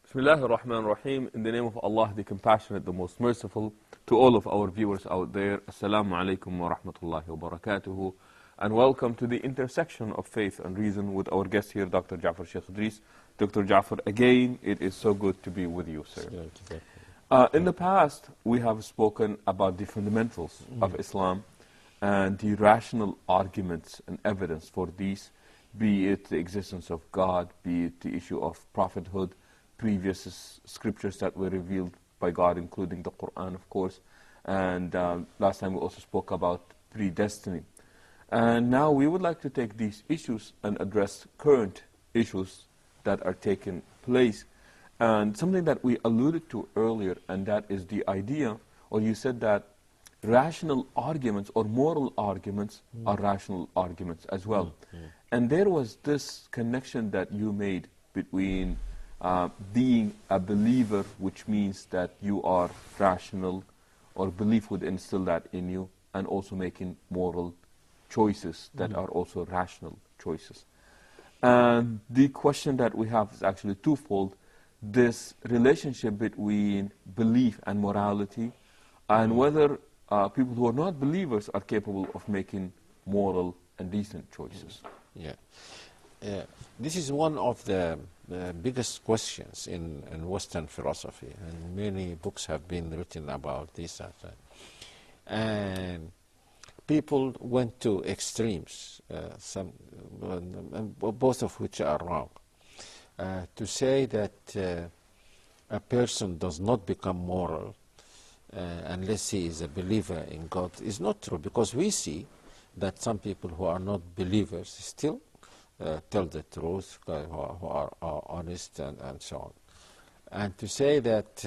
Bismillah ar-Rahman ar-Rahim. In the name of Allah, the Compassionate, the Most Merciful, to all of our viewers out there, Assalamu alaikum wa rahmatullahi wa barakatuhu, and welcome to the intersection of faith and reason with our guest here, Dr. Jaffar Idris. Dr. Jaffar, again, it is so good to be with you, sir. In the past, we have spoken about the fundamentals of Islam and the rational arguments and evidence for these, be it the existence of God, be it the issue of prophethood, previous scriptures that were revealed by God, including the Quran, of course. And last time we also spoke about predestiny. And now we would like to take these issues and address current issues that are taking place. And something that we alluded to earlier, and that is the idea, or you said that rational arguments or moral arguments are rational arguments as well. And there was this connection that you made between being a believer, which means that you are rational, or belief would instill that in you, and also making moral choices that are also rational choices. And the question that we have is actually twofold: this relationship between belief and morality, and whether people who are not believers are capable of making moral and decent choices. This is one of the biggest questions in Western philosophy, and many books have been written about this. And people went to extremes, both of which are wrong. To say that a person does not become moral unless he is a believer in God is not true, because we see that some people who are not believers still tell the truth, who are honest and so on. And to say that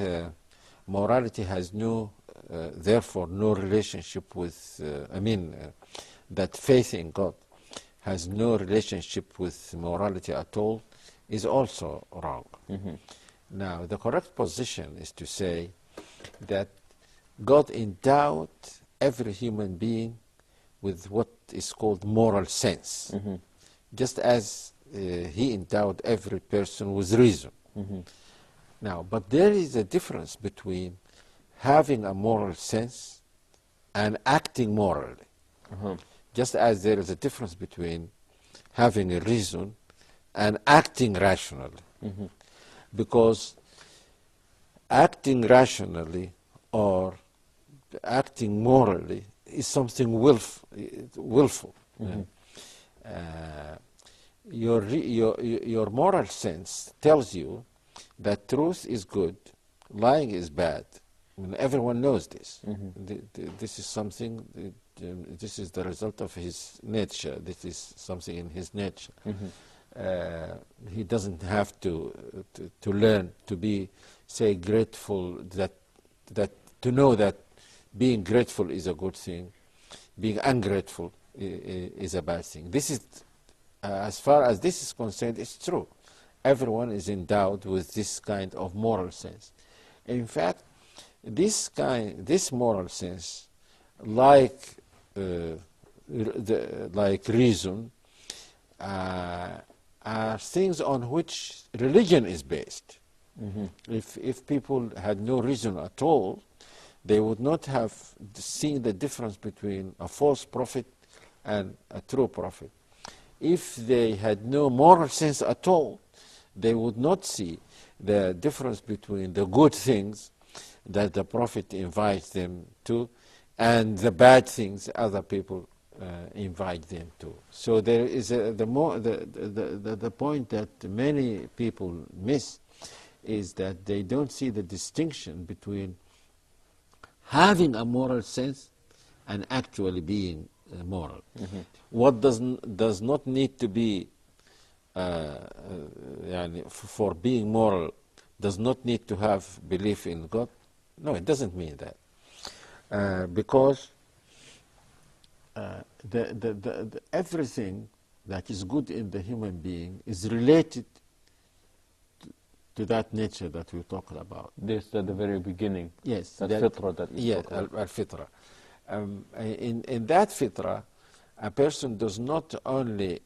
morality has therefore no relationship with, that faith in God has no relationship with morality at all is also wrong. Now, the correct position is to say that God endowed every human being with what is called moral sense, just as he endowed every person with reason. Now, but there is a difference between having a moral sense and acting morally, just as there is a difference between having a reason and acting rationally. Because acting rationally or acting morally is something willful. Your moral sense tells you that truth is good, lying is bad. Everyone knows this. This is something, this is the result of his nature. This is something in his nature. He doesn't have to learn to be, say, grateful, that to know that being grateful is a good thing, being ungrateful is a bad thing. This is, as far as this is concerned, it's true. Everyone is endowed with this kind of moral sense. In fact, this moral sense, like reason, are things on which religion is based. If people had no reason at all, they would not have seen the difference between a false prophet and a true prophet. If they had no moral sense at all, they would not see the difference between the good things that the prophet invites them to and the bad things other people invite them to. So there is the point that many people miss is that they don't see the distinction between having a moral sense and actually being moral. What does not need to be for being moral does not need to have belief in God. No, it doesn't mean that, because everything that is good in the human being is related to that nature that we're talking about. This at the very beginning. Yes, that fitra that you spoke about. Al-fitra. In that fitra, a person does not only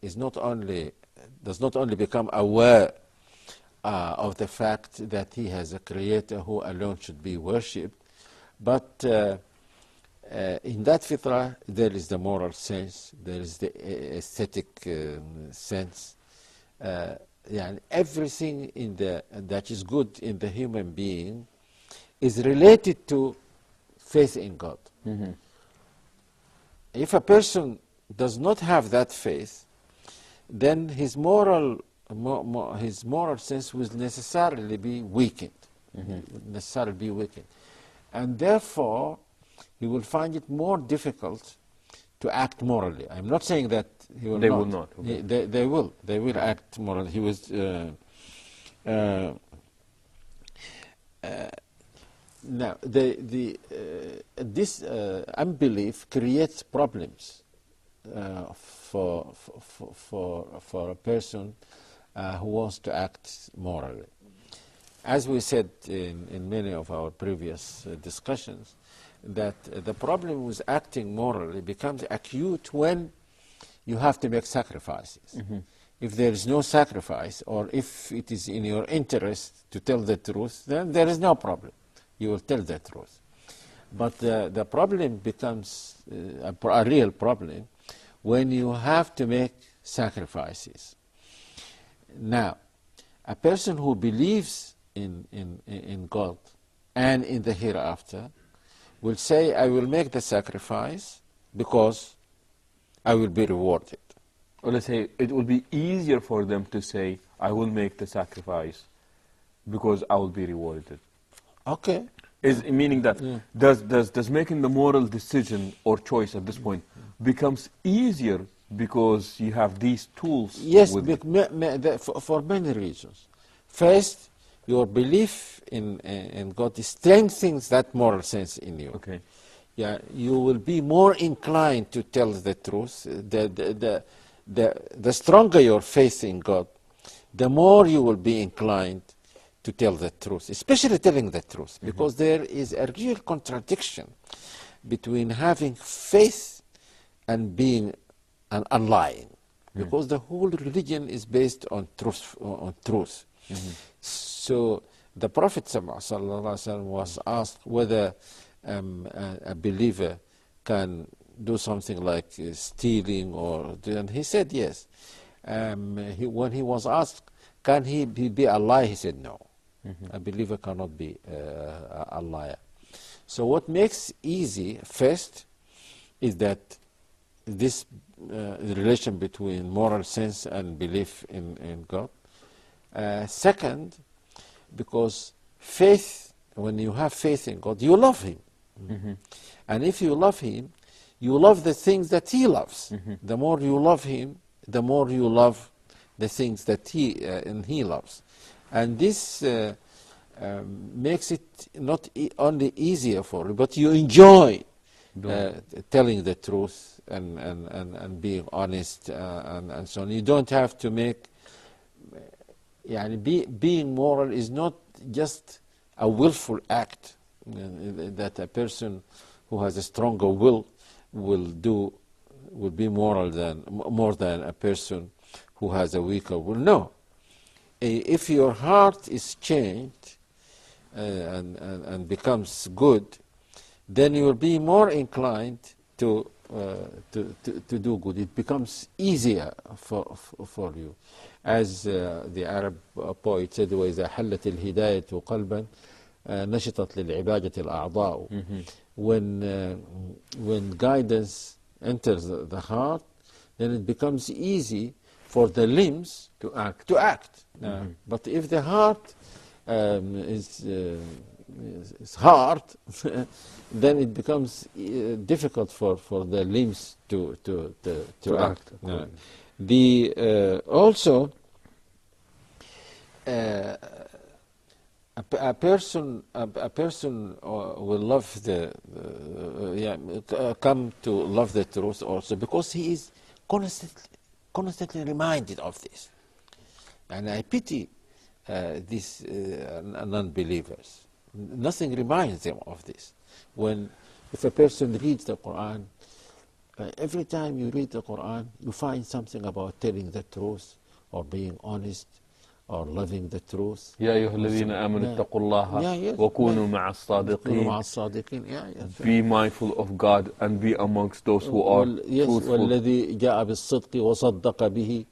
become aware of the fact that he has a creator who alone should be worshipped. But in that fitrah, there is the moral sense, there is the aesthetic sense. Everything that is good in the human being is related to faith in God. Mm-hmm. If a person does not have that faith, then his moral sense will necessarily be weakened. And therefore, he will find it more difficult to act morally. I'm not saying that he will They not. will not. Okay. They will act morally. He was now this unbelief creates problems for a person who wants to act morally. As we said in many of our previous discussions, that the problem with acting morally becomes acute when you have to make sacrifices. Mm-hmm. If there is no sacrifice, or if it is in your interest to tell the truth, then there is no problem. You will tell the truth. But the problem becomes a real problem when you have to make sacrifices. Now, a person who believes in God and in the hereafter will say, I will make the sacrifice because I will be rewarded. Or let's say it will be easier for them to say, I will make the sacrifice because I will be rewarded. Okay. Is meaning that does making the moral decision or choice at this point becomes easier because you have these tools? Yes, with for many reasons. First, your belief in God strengthens that moral sense in you. Okay. Yeah, you will be more inclined to tell the truth. The stronger your faith in God, the more you will be inclined to tell the truth, especially telling the truth, because there is a real contradiction between having faith and being and lying, because the whole religion is based on truth. So the Prophet ﷺ was asked whether a believer can do something like stealing, and he said yes. When he was asked, can he be a liar, he said no. A believer cannot be a liar. So what makes easy first is that this relation between moral sense and belief in God. Second, because faith, when you have faith in God, you love Him. And if you love Him, you love the things that He loves. The more you love Him, the more you love the things that He loves. And this makes it not only easier for you, but you enjoy telling the truth and being honest and so on. You don't have to make... being moral is not just a willful act that a person who has a stronger will be more than a person who has a weaker will. No. If your heart is changed and becomes good, then you will be more inclined to do good. It becomes easier for you. As the Arab poet said, وَإِذَا حَلَّتِ الْهِدَايَةُ قَلْبًا نَشِطَتْ لِلْعِبَادَةِ الْأَعْضَاءُ. When guidance enters the heart, then it becomes easy for the limbs to act. But if the heart is hard, then it becomes difficult for the limbs to act. Also, a person will love come to love the truth also because he is constantly reminded of this. And I pity these non-believers. Nothing reminds them of this. If a person reads the Quran, every time you read the Quran, you find something about telling the truth or being honest or living the truth. يا أيها الذين آمنوا اتقوا الله وكونوا مع الصادقين. Be mindful of God and be amongst those who are truthful. والذي جاء بالصدق وصدق به.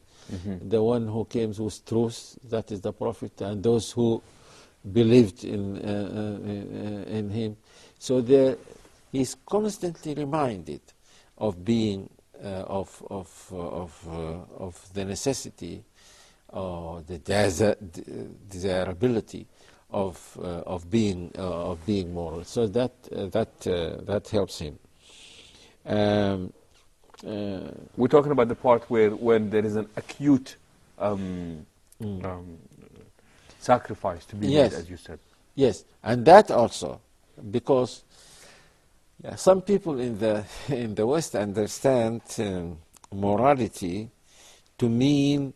The one who came with truth, that is the Prophet, and those who believed in him. So he's constantly reminded of being of the necessity or the desirability of being moral. So that helps him. We're talking about the part where when there is an acute sacrifice to be made, as you said. Yes, and that also because some people in the West understand morality to mean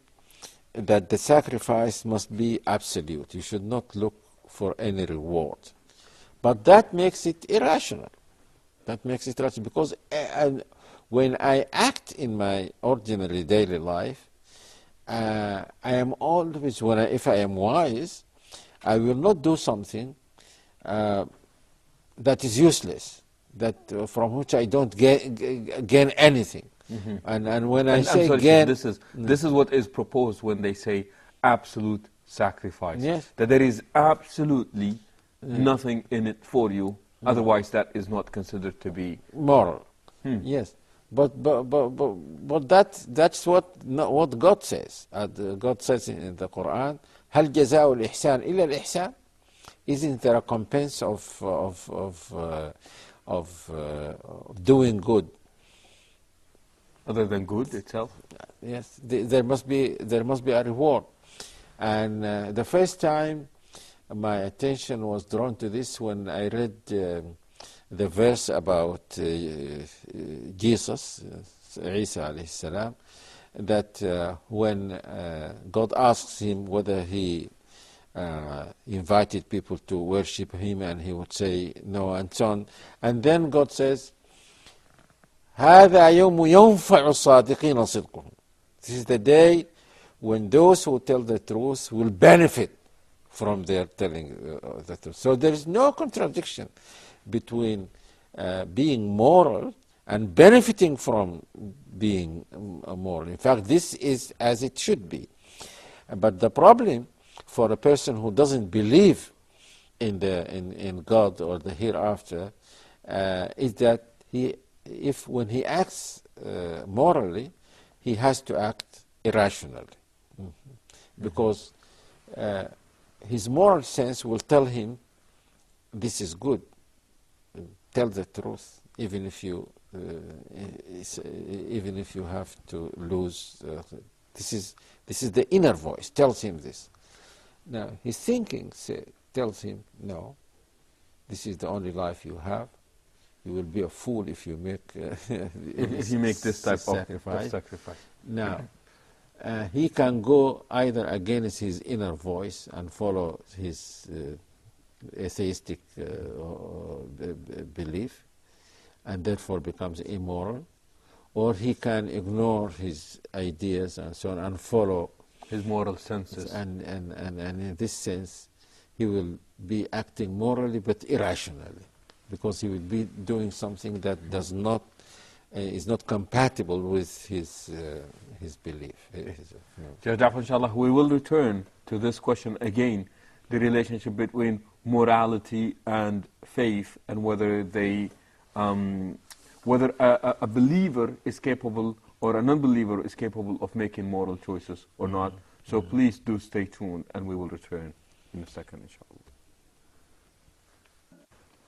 that the sacrifice must be absolute. You should not look for any reward. But that makes it irrational. That makes it irrational because when I act in my ordinary daily life, I am always, if I am wise, I will not do something that is useless, from which I don't gain anything. And when I say gain, this is what is proposed when they say absolute sacrifice. Yes. That there is absolutely nothing in it for you. Otherwise, that is not considered to be moral. Yes, but that's what God says. God says in the Quran, هل جزاء الإحسان إلا الإحسان? Isn't there a recompense of doing good? Other than good itself? Yes, there must be a reward. And the first time my attention was drawn to this when I read the verse about Jesus, Isa alayhi salam, that when God asks him whether he invited people to worship him, and he would say no, and so on. And then God says, هذا يوم ينفع الصادقين صدقهم. This is the day when those who tell the truth will benefit from their telling the truth. So there is no contradiction between being moral and benefiting from being moral. In fact, this is as it should be. But the problem for a person who doesn't believe in God or the hereafter is that when he acts morally, he has to act irrationally, because his moral sense will tell him this is good. Tell the truth, even if you have to lose. This is the inner voice tells him this. Now his thinking tells him, no, this is the only life you have. You will be a fool if you make if you make this type of sacrifice. Now he can go either against his inner voice and follow his atheistic belief, and therefore becomes immoral, or he can ignore his ideas and so on and follow his moral senses. And in this sense, he will be acting morally but irrationally, because he will be doing something that is not compatible with his belief. Jaffar, inshallah, we will return to this question again, the relationship between morality and faith, and whether whether a believer is capable or a non-believer is capable of making moral choices or not. So please do stay tuned, and we will return in a second, inshallah.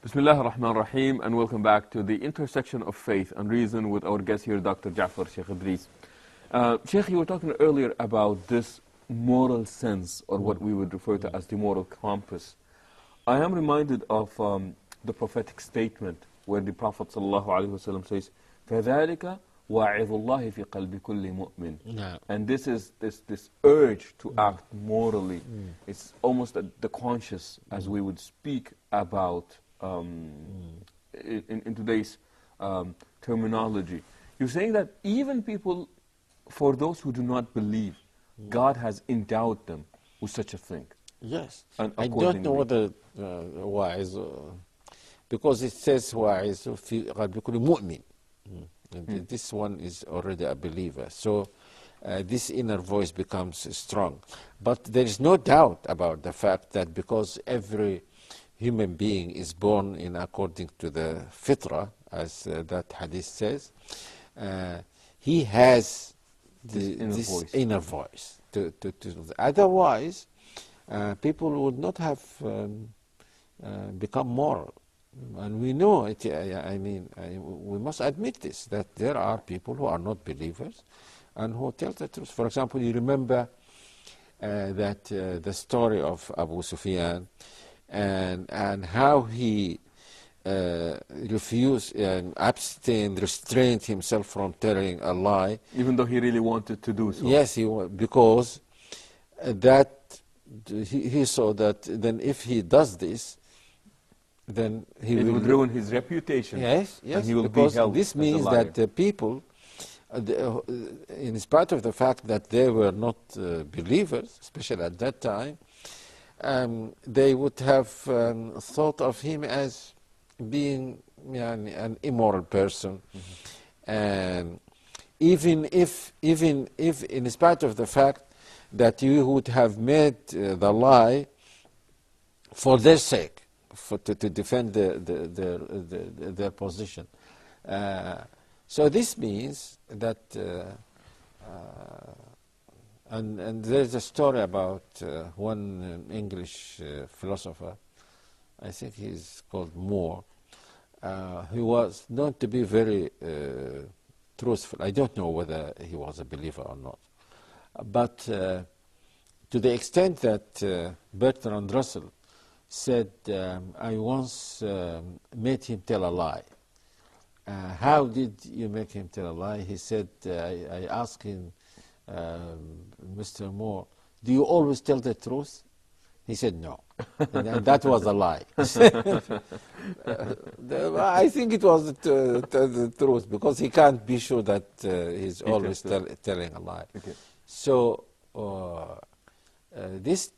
Bismillah ar-Rahman ar-Rahim, and welcome back to the intersection of faith and reason with our guest here, Dr. Jaffar Idris. Sheikh, you were talking earlier about this moral sense, or what we would refer to as the moral compass. I am reminded of the prophetic statement where the Prophet ﷺ says, فَذَلِكَ وَاعِظُ اللَّهِ فِي قَلْبِ كُلِّ مُؤْمِنٍ. And this is this urge to act morally. It's almost the conscious, as we would speak about in today's terminology. You're saying that even people, for those who do not believe, God has endowed them with such a thing. Yes. And I don't know accordingly, whether wise, because it says wise في قلب كل مؤمن. And this one is already a believer. So this inner voice becomes strong. But there is no doubt about the fact that because every human being is born in according to the fitra, as that hadith says, he has this inner voice. Otherwise, people would not have become moral. And we know it. We must admit this, that there are people who are not believers and who tell the truth. For example, you remember that the story of Abu Sufyan and how he refused and abstained, restrained himself from telling a lie. even though he really wanted to do so. Yes, because that he saw that then if he does this, then he It will would ruin his reputation. Yes, and he will because be held this as a means liar. that the people, in spite of the fact that they were not believers, especially at that time, they would have thought of him as being an immoral person. And even if, in spite of the fact that you would have made the lie for their sake, to defend their position. So this means that, and there's a story about one English philosopher, I think he's called Moore, who was known to be very truthful. I don't know whether he was a believer or not. But to the extent that Bertrand Russell said, I once made him tell a lie. How did you make him tell a lie? He said, I asked him, Mr. Moore, do you always tell the truth? He said, no. And that was a lie. I think it was the truth, because he can't be sure that he's always telling a lie. Okay. So this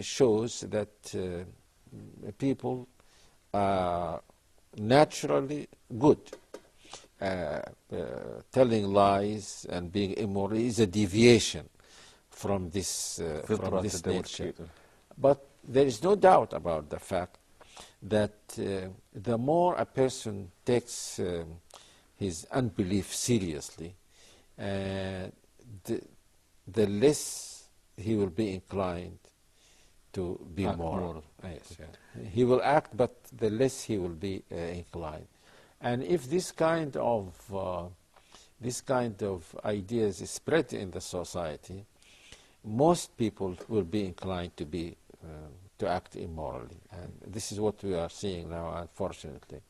shows that people are naturally good. Telling lies and being immoral is a deviation from this nature. But there is no doubt about the fact that the more a person takes his unbelief seriously, the less he will be inclined to be moral. Yes, yeah. He will act, but the less he will be inclined. And if this kind of ideas is spread in the society, most people will be inclined to act immorally. And this is what we are seeing now, unfortunately,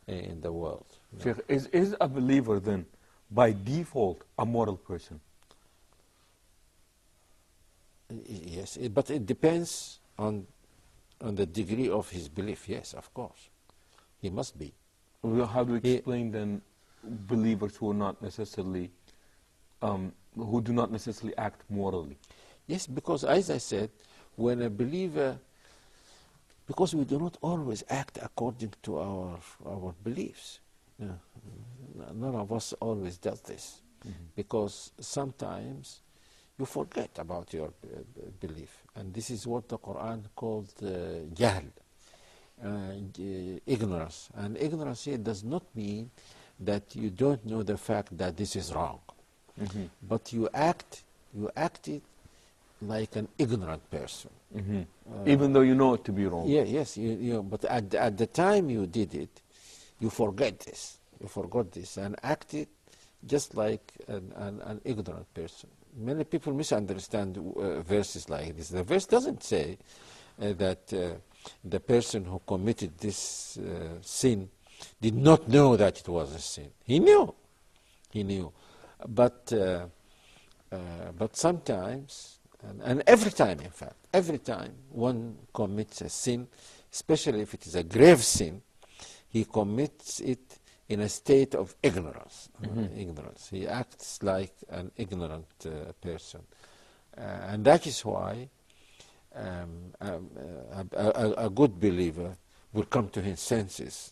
in the world. Sheikh, is a believer then, by default, a moral person? Yes, but it depends on the degree of his belief. Yes, of course, he must be. Well, how do we explain then believers who are not necessarily, who do not necessarily act morally? Yes, because as I said, when a believer, because we do not always act according to our beliefs. None of us always does this, because sometimes you forget about your belief. And this is what the Quran called jahl, ignorance. And ignorance here does not mean that you don't know the fact that this is wrong. But you acted like an ignorant person. Even though you know it to be wrong. Yeah, yes, but at the time you did it, you forget this. You forgot this and acted just like an ignorant person. Many people misunderstand verses like this. The verse doesn't say that the person who committed this sin did not know that it was a sin. He knew. But sometimes, and every time, in fact, every time one commits a sin, especially if it is a grave sin, he commits it in a state of ignorance. Ignorance. He acts like an ignorant person. And that is why a good believer will come to his senses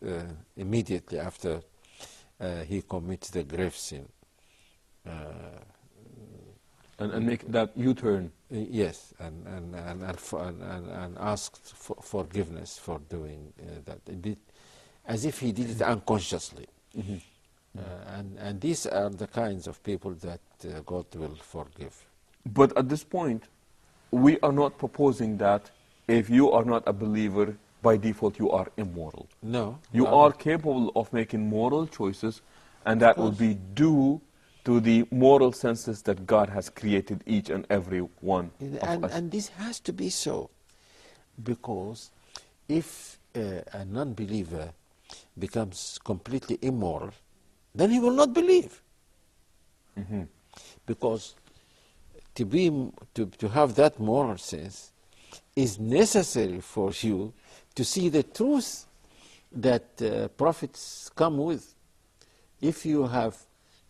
immediately after he commits the grave sin. And make that U-turn. Yes, and ask for forgiveness for doing that. As if he did it unconsciously. Mm-hmm. And these are the kinds of people that God will forgive. But at this point, we are not proposing that if you are not a believer, by default you are immoral. No. You are capable of making moral choices, and that will be due to the moral senses that God has created each and every one of us. And this has to be so, because if a non-believer becomes completely immoral, then he will not believe. Mm-hmm. Because to have that moral sense is necessary for you to see the truth that prophets come with. If you have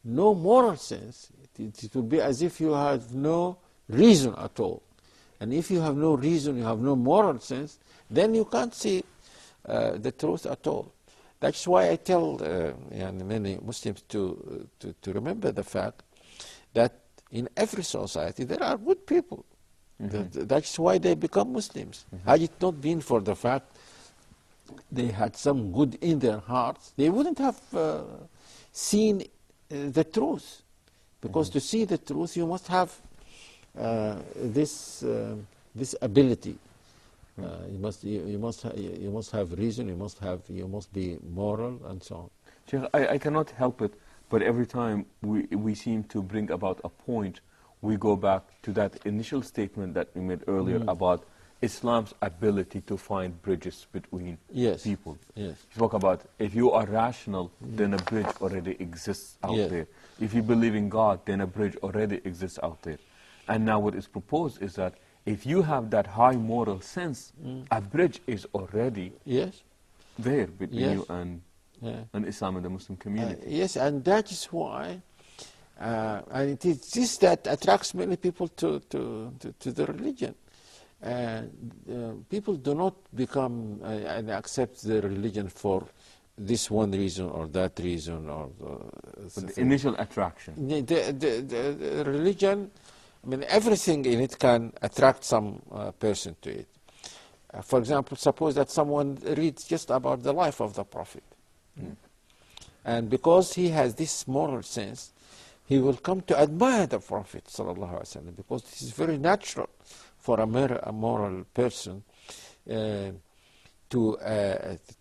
no moral sense, it will be as if you have no reason at all. And if you have no reason, you have no moral sense, then you can't see the truth at all. That's why I tell many Muslims to remember the fact that in every society there are good people. Mm-hmm. That's why they become Muslims. Mm-hmm. Had it not been for the fact they had some good in their hearts, they wouldn't have seen the truth. Because to see the truth, you must have this ability. You must have reason. You must be moral, and so on. Sheikh, I cannot help it, but every time we seem to bring about a point, we go back to that initial statement that we made earlier about Islam's ability to find bridges between people. Yes. You spoke about if you are rational, then a bridge already exists out there. If you believe in God, then a bridge already exists out there. And now what is proposed is that if you have that high moral sense, a bridge is already there between you and Islam and the Muslim community. Yes, and that is why, and it is this that attracts many people to the religion. People do not become and accept the religion for this one reason or that reason or the initial attraction. The religion, I mean, everything in it can attract some person to it. For example, suppose that someone reads just about the life of the Prophet. And because he has this moral sense, he will come to admire the Prophet ﷺ, because this is very natural for a moral person to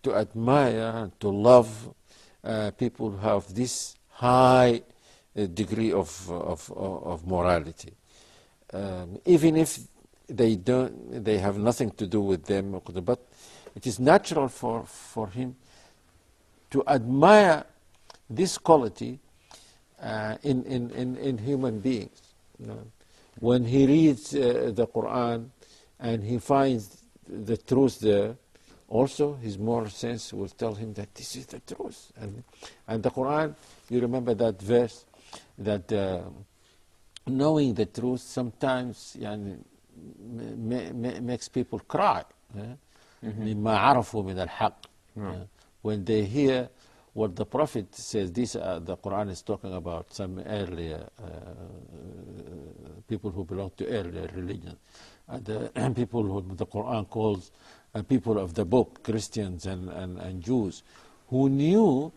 admire and to love people who have this high degree of morality. Even if they have nothing to do with them, but it is natural for him to admire this quality in human beings. When he reads the Quran and he finds the truth there, also his moral sense will tell him that this is the truth. And the Quran, you remember that verse, that knowing the truth sometimes makes people cry. مما عرفوا من الحق. When they hear what the Prophet says, the Quran is talking about some earlier people who belong to earlier religion, the people who the Quran calls people of the book, Christians and Jews, who knew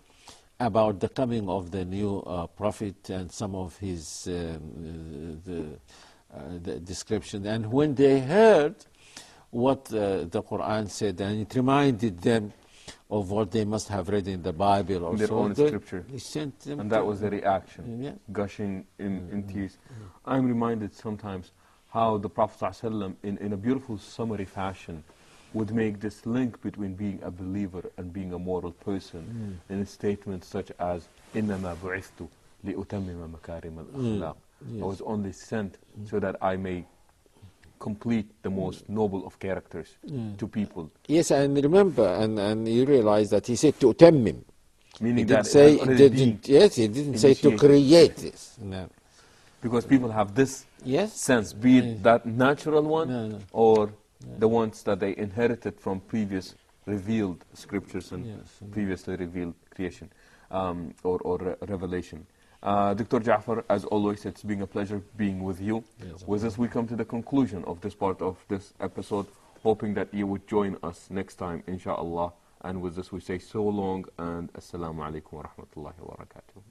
about the coming of the new Prophet and some of his the description. And when they heard what the Quran said, and it reminded them of what they must have read in the Bible or their own scripture. He sent them, and that was the reaction, gushing in tears. I'm reminded sometimes how the Prophet ﷺ, in a beautiful summary fashion, would make this link between being a believer and being a moral person in statements such as إِنَّمَا بُعِثْتُ لِأُتَمِّمَ مَكَارِمَ الْأَخْلَاقِ. I was only sent so that I may complete the most noble of characters to people. Yes, and remember, and you realize that he said to utammim. Meaning he that he didn't say to create this. No. Because people have this sense, be it that natural one or the ones that they inherited from previous revealed scriptures and previously revealed creation or revelation. Dr. Jaffar, as always, it's been a pleasure being with you. With this, we come to the conclusion of this part of this episode, hoping that you would join us next time, inshallah. And with this, we say so long and assalamu alaikum wa rahmatullahi wa barakatuh.